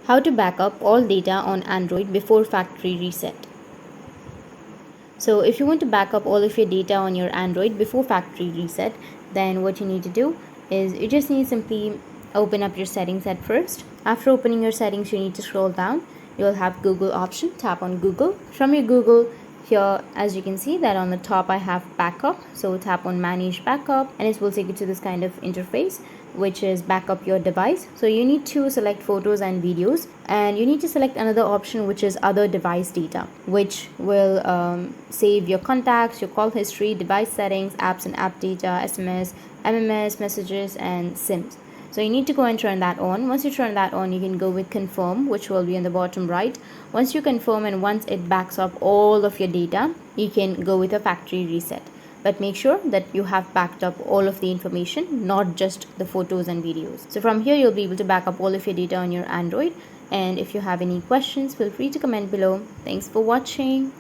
How to back up all data on Android before factory reset. So if you want to back up all of your data on your Android before factory reset, then what you need to do is you just need to simply open up your settings at first. After opening your settings, you need to scroll down. You'll have Google option. Tap on Google. From your Google, here as you can see that on the top I have backup, so tap on manage backup and it will take you to this kind of interface, which is backup your device. So you need to select photos and videos, and you need to select another option which is other device data, which will save your contacts, your call history, device settings, apps and app data, SMS, MMS messages and SIMs. So you need to go and turn that on. Once you turn that on, you can go with confirm, which will be in the bottom right. Once you confirm and once it backs up all of your data, you can go with a factory reset. But make sure that you have backed up all of the information, not just the photos and videos. So from here, you'll be able to back up all of your data on your Android. And if you have any questions, feel free to comment below. Thanks for watching.